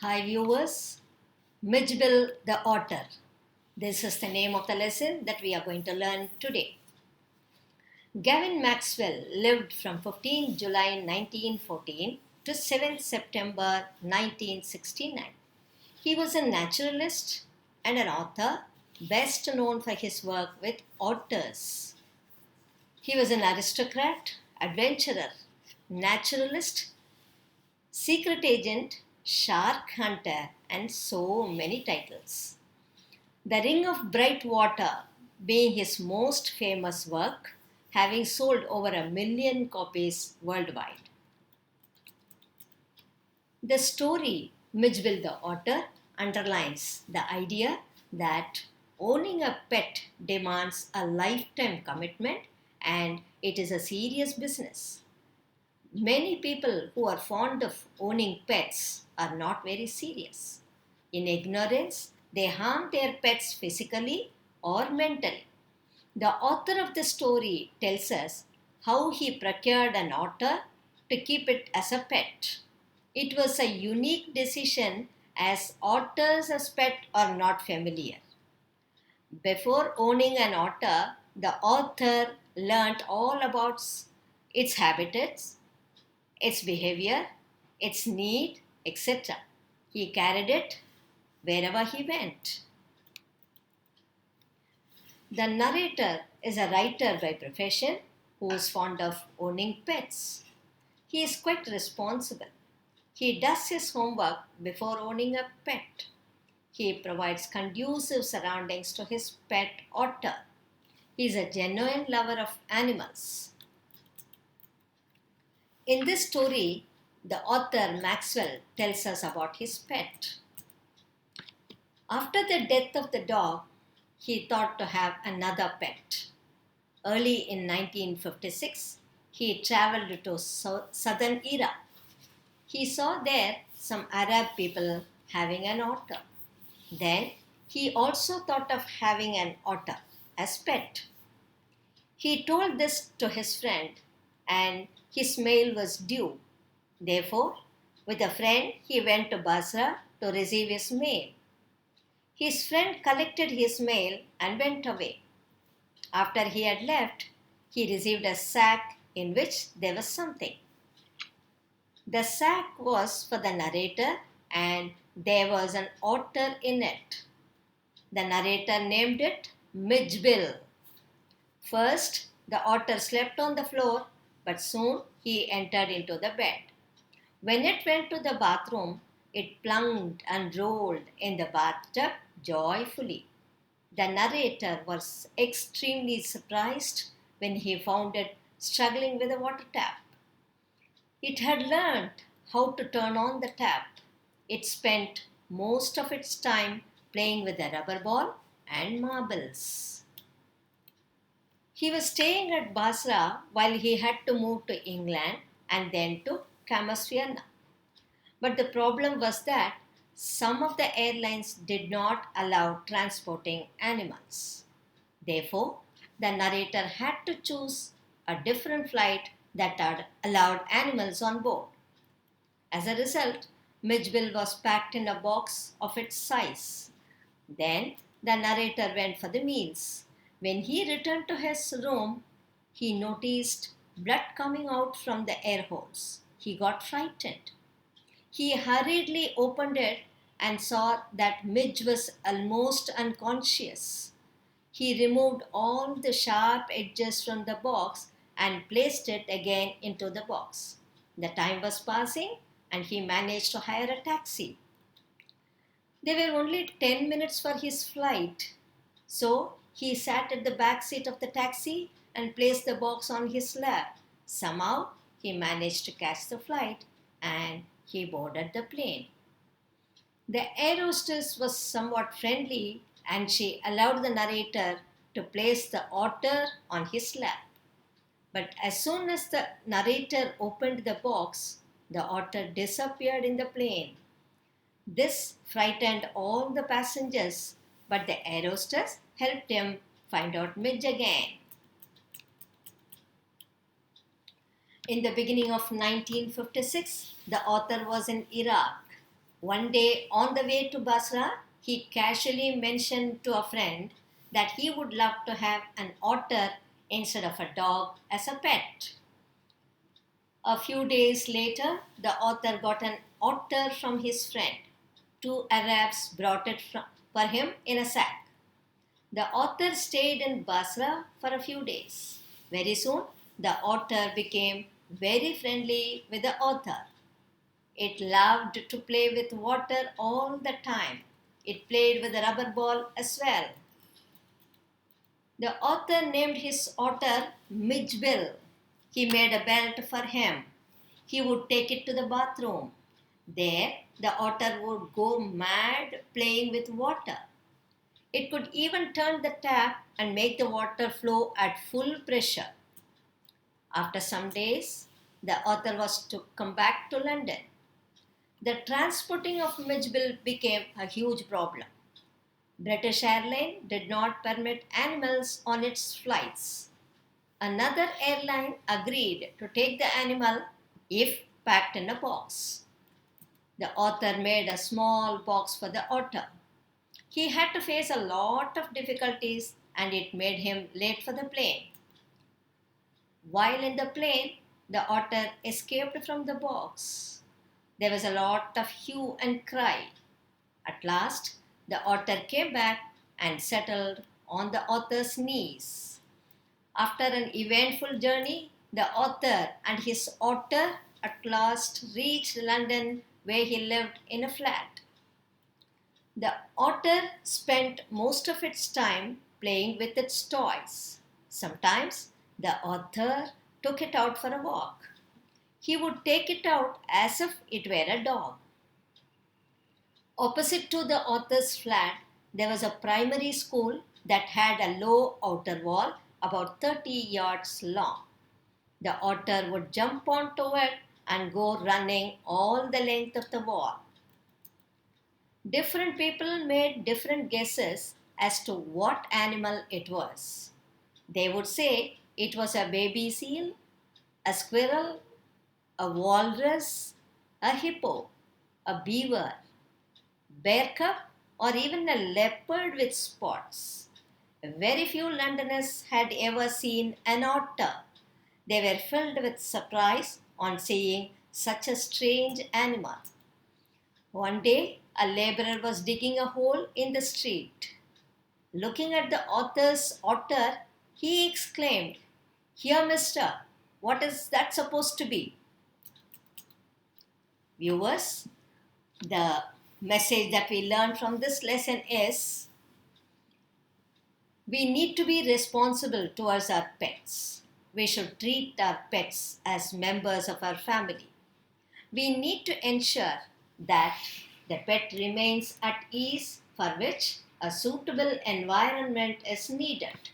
Hi viewers, Mijbil the Otter. This is the name of the lesson that we are going to learn today. Gavin Maxwell lived from 15 July 1914 to 7 September 1969. He was a naturalist and an author, best known for his work with otters. He was an aristocrat, adventurer, naturalist, secret agent, shark hunter, and so many titles. The Ring of Bright Water being his most famous work, having sold over 1 million copies worldwide. The story Mijbil the Otter underlines the idea that owning a pet demands a lifetime commitment and it is a serious business. Many people who are fond of owning pets are not very serious. In ignorance, they harm their pets physically or mentally. The author of the story tells us how he procured an otter to keep it as a pet. It was a unique decision as otters as pet are not familiar. Before owning an otter, the author learnt all about its habitats, its behavior, its need, etc. He carried it wherever he went. The narrator is a writer by profession who is fond of owning pets. He is quite responsible. He does his homework before owning a pet. He provides conducive surroundings to his pet otter. He is a genuine lover of animals. In this story, the author Maxwell tells us about his pet. After the death of the dog, he thought to have another pet. Early in 1956, he traveled to southern Iraq. He saw there some Arab people having an otter. Then he also thought of having an otter as pet. He told this to his friend and his mail was due. Therefore, with a friend, he went to Basra to receive his mail. His friend collected his mail and went away. After he had left, he received a sack in which there was something. The sack was for the narrator and there was an otter in it. The narrator named it Mijbil. First, the otter slept on the floor, but soon he entered into the bed. When it went to the bathroom, it plunged and rolled in the bathtub joyfully. The narrator was extremely surprised when he found it struggling with a water tap. It had learned how to turn on the tap. It spent most of its time playing with a rubber ball and marbles. He was staying at Basra while he had to move to England and then to Camasviana. But the problem was that some of the airlines did not allow transporting animals. Therefore, the narrator had to choose a different flight that had allowed animals on board. As a result, Mijbil was packed in a box of its size. Then the narrator went for the meals. When he returned to his room, he noticed blood coming out from the air holes. He got frightened. He hurriedly opened it and saw that Midge was almost unconscious. He removed all the sharp edges from the box and placed it again into the box. The time was passing and he managed to hire a taxi. There were only 10 minutes for his flight, so he sat at the back seat of the taxi and placed the box on his lap. Somehow he managed to catch the flight and he boarded the plane. The air hostess was somewhat friendly and she allowed the narrator to place the otter on his lap. But as soon as the narrator opened the box, the otter disappeared in the plane. This frightened all the passengers, but the air hostess helped him find out Midge again. In the beginning of 1956, the author was in Iraq. One day on the way to Basra, he casually mentioned to a friend that he would love to have an otter instead of a dog as a pet. A few days later, the author got an otter from his friend. Two Arabs brought it for him in a sack. The otter stayed in Basra for a few days. Very soon, the otter became very friendly with the author. It loved to play with water all the time. It played with a rubber ball as well. The author named his otter Mijbil. He made a belt for him. He would take it to the bathroom. There, the otter would go mad playing with water. It could even turn the tap and make the water flow at full pressure. After some days, the author was to come back to London. The transporting of Mijbil became a huge problem. British Airways did not permit animals on its flights. Another airline agreed to take the animal if packed in a box. The author made a small box for the otter. He had to face a lot of difficulties and it made him late for the plane. While in the plane, the otter escaped from the box. There was a lot of hue and cry. At last, the otter came back and settled on the author's knees. After an eventful journey, the author and his otter at last reached London where he lived in a flat. The otter spent most of its time playing with its toys. Sometimes the author took it out for a walk. He would take it out as if it were a dog. Opposite to the author's flat, there was a primary school that had a low outer wall about 30 yards long. The otter would jump onto it and go running all the length of the wall. Different people made different guesses as to what animal it was. They would say it was a baby seal, a squirrel, a walrus, a hippo, a beaver, bear cub, or even a leopard with spots. Very few Londoners had ever seen an otter. They were filled with surprise on seeing such a strange animal. One day, a laborer was digging a hole in the street. Looking at the author's otter, he exclaimed, "Here, mister, what is that supposed to be?" Viewers, the message that we learn from this lesson is we need to be responsible towards our pets. We should treat our pets as members of our family. We need to ensure that the pet remains at ease, for which a suitable environment is needed.